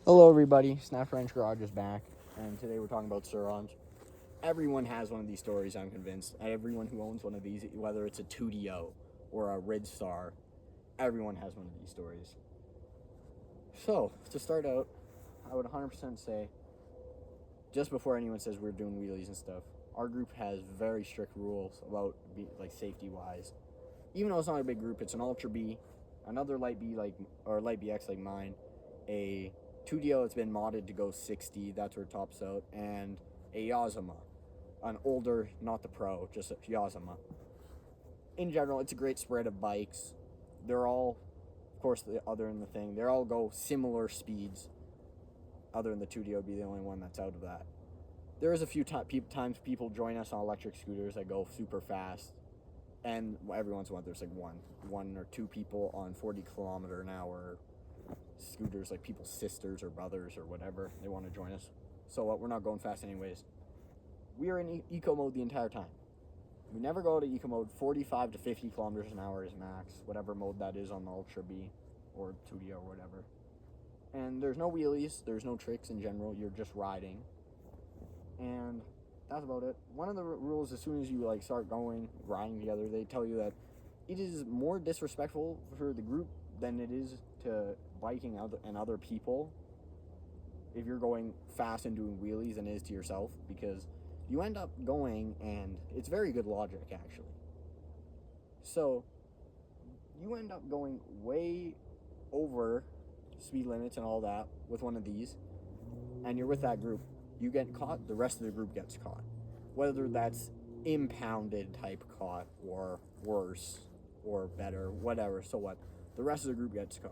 Hello, everybody. Snap French Garage is back, and today we're talking about Surons. Everyone has one of these stories, I'm convinced. Everyone who owns one of these, whether it's a 2DO or a Ridstar, everyone has one of these stories. So, to start out, I would 100% say, just before anyone says we're doing wheelies and stuff, our group has very strict rules about safety-wise. Even though it's not a big group, it's an Ultra B, another Light B or Light BX like mine, a 2DO that's been modded to go 60, that's where it tops out, and a Yazama, an older, not the Pro, just a Yazama. In general, it's a great spread of bikes. They're all, of course, other than the thing, they all go similar speeds. Other than the 2DO would be the only one that's out of that. There is a few times people join us on electric scooters that go super fast, and every once in a while there's like one or two people on 40 km/h scooters, like people's sisters or brothers or whatever. They want to join us. So we're not going fast anyways. We are in eco mode the entire time. We never go to eco mode. 45 to 50 km/h is max, whatever mode that is on the Ultra B or 2DO or whatever. And there's no wheelies, there's no tricks in general, you're just riding. And that's about it. One of the rules, as soon as you start riding together, they tell you that it is more disrespectful for the group than it is to biking and other people if you're going fast and doing wheelies than it is to yourself, because you end up going, and it's very good logic actually. So you end up going way over speed limits and all that with one of these, and you're with that group. You get caught, the rest of the group gets caught. Whether that's impounded type caught or worse or better, whatever, so what? The rest of the group gets caught.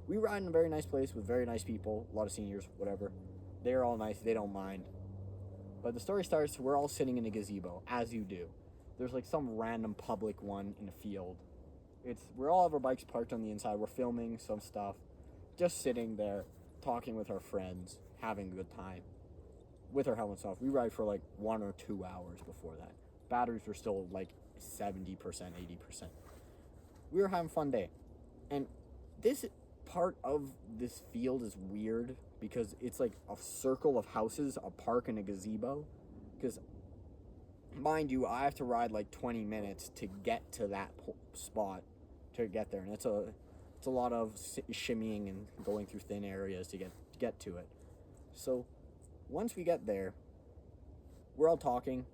We ride in a very nice place with very nice people, a lot of seniors, whatever. They're all nice, they don't mind. But the story starts, we're all sitting in a gazebo, as you do. There's some random public one in a field. We're all have our bikes parked on the inside, we're filming some stuff, just sitting there, talking with our friends, having a good time. With our helmets off. We ride for 1 or 2 hours before that. Batteries were still 70%, 80%. We were having a fun day. And this part of this field is weird because it's like a circle of houses, a park, and a gazebo. Because, mind you, I have to ride 20 minutes to get to that spot to get there. And it's a lot of shimmying and going through thin areas to get to it. So once we get there, we're all talking.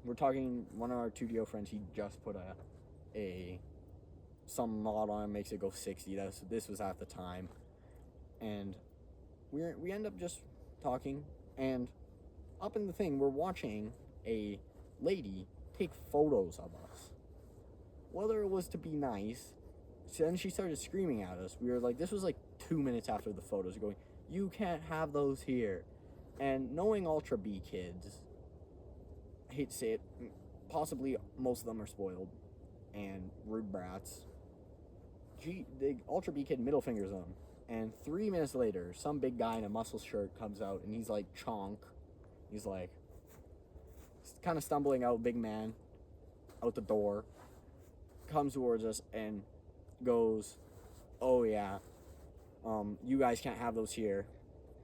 We're talking. One of our 2DO friends, he just put some mod on it, makes it go 60. This was at the time, and we end up just talking. And up in the thing, we're watching a lady take photos of us. Whether it was to be nice, then she started screaming at us. We were this was 2 minutes after the photos, going, "You can't have those here." And knowing Ultra B kids, I hate to say it, possibly most of them are spoiled and rude brats. The Ultra B kid middle fingers them, and 3 minutes later, some big guy in a muscle shirt comes out, and he's chonk. He's kind of stumbling out, big man, out the door, comes towards us and goes, "Oh yeah, you guys can't have those here,"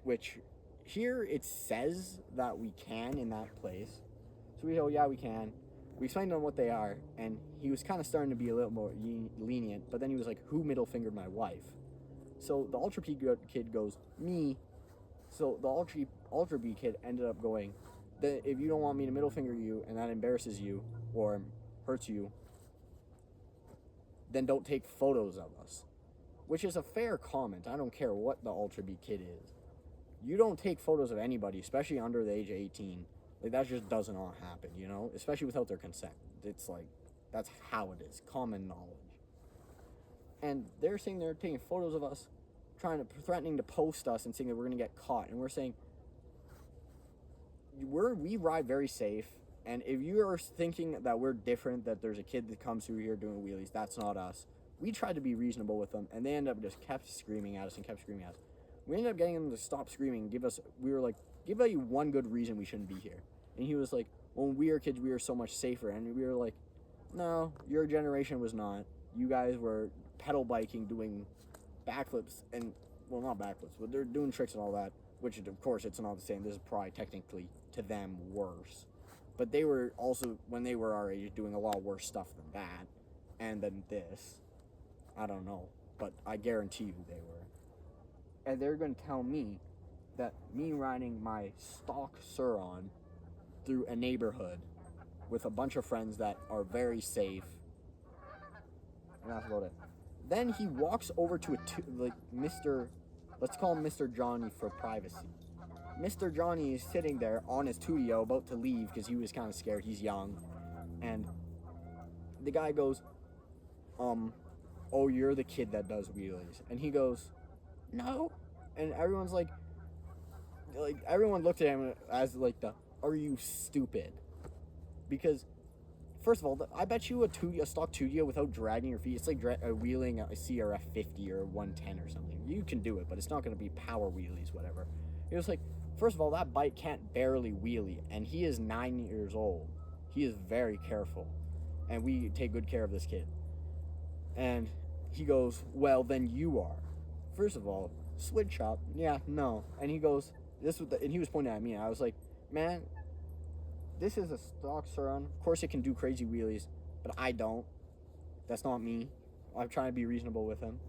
which here it says that we can in that place. So we go, "Yeah, we can." We explained to him what they are, and he was kind of starting to be a little more lenient, but then he was like, "Who middle fingered my wife?" So the Ultra B kid goes, "Me." So the Ultra B kid ended up going, "If you don't want me to middle finger you and that embarrasses you or hurts you, then don't take photos of us." Which is a fair comment. I don't care what the Ultra B kid is. You don't take photos of anybody, especially under the age of 18. That just does not happen, especially without their consent. It's that's how it is, common knowledge. And they're saying they're taking photos of us, threatening to post us and saying that we're going to get caught. And we're saying, we ride very safe. And if you are thinking that we're different, that there's a kid that comes through here doing wheelies, that's not us. We tried to be reasonable with them, and they end up just kept screaming at us and kept screaming at us. We ended up getting him to stop screaming. We were like, "Give you one good reason we shouldn't be here." And he was like, "When we were kids, we were so much safer." And we were like, "No, your generation was not. You guys were pedal biking, doing backflips, and well, not backwards, but they're doing tricks and all that, which of course it's not the same. This is probably technically to them worse. But they were also, when they were our age, doing a lot worse stuff than that and than this. I don't know, but I guarantee you they were. And they're going to tell me that me riding my stock Suron through a neighborhood with a bunch of friends that are very safe, and that's about it. Then he walks over to Mr. Let's call him Mr. Johnny for privacy. Mr. Johnny is sitting there on his Tudio about to leave because he was kind of scared. He's young. And the guy goes, oh, you're the kid that does wheelies. And he goes, no. And everyone's like everyone looked at him as like are you stupid? Because first of all, I bet you a stock Tudio without dragging your feet, it's like wheeling a CRF 50 or 110 or something. You can do it, but it's not going to be power wheelies, whatever. It was like, first of all, that bike can't barely wheelie, and he is 9 years old. He is very careful, and we take good care of this kid. And he goes, well, then you are. First of all, switch shop, yeah, no. And he goes, and he was pointing at me, and I was like, man, this is a stock Suron. Of course it can do crazy wheelies, but I don't. That's not me. I'm trying to be reasonable with him.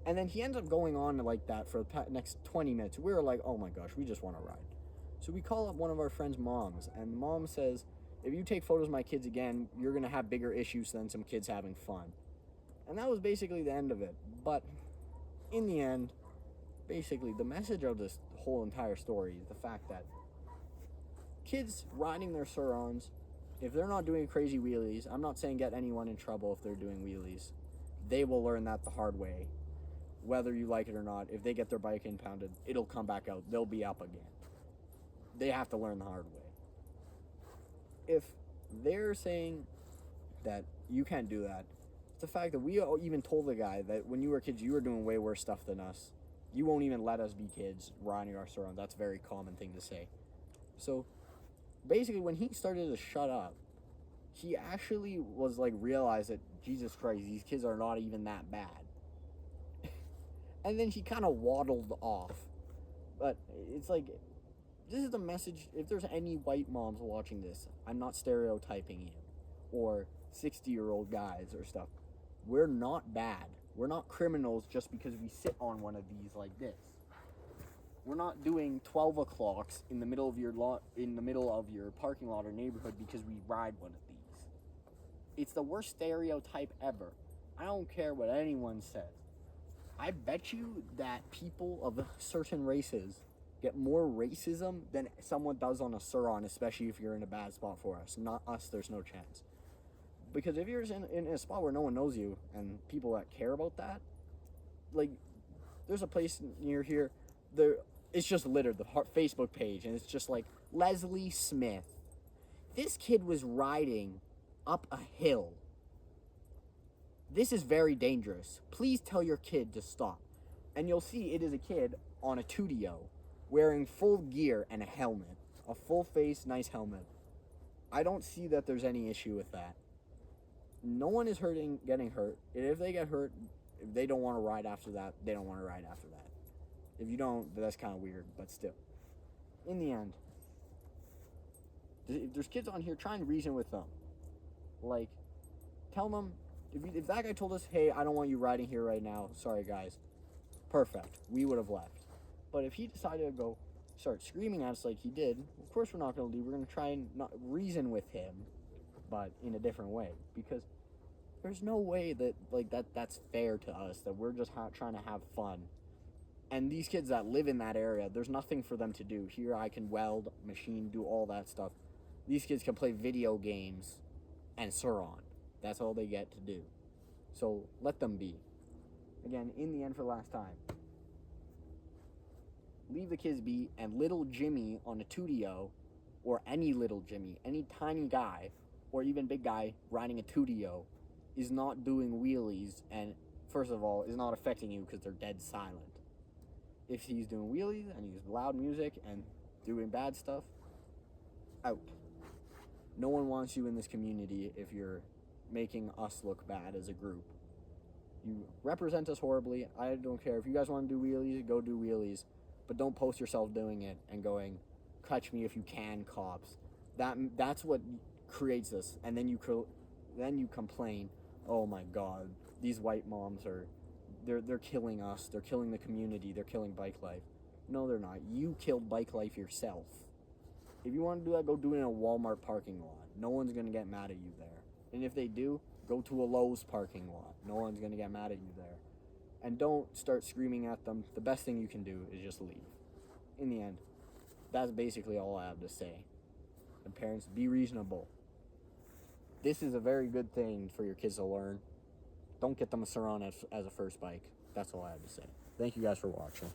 And then he ends up going on like that for the next 20 minutes. We were like, oh my gosh, we just want to ride. So we call up one of our friends' moms, and mom says, if you take photos of my kids again, you're going to have bigger issues than some kids having fun. And that was basically the end of it. But in the end, basically the message of this whole entire story is the fact that kids riding their Surons, if they're not doing crazy wheelies, I'm not saying get anyone in trouble if they're doing wheelies. They will learn that the hard way. Whether you like it or not, if they get their bike impounded, it'll come back out. They'll be up again. They have to learn the hard way. If they're saying that you can't do that, it's the fact that we even told the guy that when you were kids, you were doing way worse stuff than us. You won't even let us be kids riding our Suron. That's a very common thing to say. So basically, when he started to shut up, he actually was like, realized that, Jesus Christ, these kids are not even that bad. And then he kind of waddled off. But it's like, this is the message. If there's any white moms watching this, I'm not stereotyping you. Or 60-year-old guys or stuff. We're not bad. We're not criminals just because we sit on one of these like this. We're not doing 12 o'clocks in the middle of your parking lot or neighborhood because we ride one of these. It's the worst stereotype ever. I don't care what anyone says. I bet you that people of certain races get more racism than someone does on a Suron, especially if you're in a bad spot for us. Not us, there's no chance. Because if you're in a spot where no one knows you and people that care about that, like, there's a place near here, it's just littered, the Facebook page, and it's just like, Leslie Smith. This kid was riding up a hill. This is very dangerous. Please tell your kid to stop. And you'll see it is a kid on a Tudio wearing full gear and a helmet. A full face, nice helmet. I don't see that there's any issue with that. No one is getting hurt. And if they get hurt, if they don't want to ride after that, they don't want to ride after that. If you don't, that's kind of weird, but still. In the end, if there's kids on here, try and reason with them. Like, tell them, if that guy told us, hey, I don't want you riding here right now, sorry guys, perfect, we would have left. But if he decided to start screaming at us like he did, of course we're not going to leave. We're going to try and not reason with him, but in a different way. Because there's no way that's fair to us, that we're just trying to have fun. And these kids that live in that area, there's nothing for them to do. Here I can weld, machine, do all that stuff. These kids can play video games and Suron. That's all they get to do. So let them be. Again, in the end, for the last time, leave the kids be, and little Jimmy on a Tudio, or any little Jimmy, any tiny guy, or even big guy riding a Tudio, is not doing wheelies, and first of all, is not affecting you because they're dead silent. If he's doing wheelies and he's loud music and doing bad stuff, out. No one wants you in this community if you're making us look bad as a group. You represent us horribly. I don't care. If you guys want to do wheelies, go do wheelies. But don't post yourself doing it and going, catch me if you can, cops. That's what creates this. And then you complain, oh my God, these white moms they're killing us. They're killing the community. They're killing bike life. No, they're not. You killed bike life yourself. If you want to do that, go do it in a Walmart parking lot. No one's going to get mad at you there. And if they do, go to a Lowe's parking lot. No one's going to get mad at you there. And don't start screaming at them. The best thing you can do is just leave. In the end, that's basically all I have to say. And parents, be reasonable. This is a very good thing for your kids to learn. Don't get them a Sur-Ron as a first bike. That's all I have to say. Thank you guys for watching.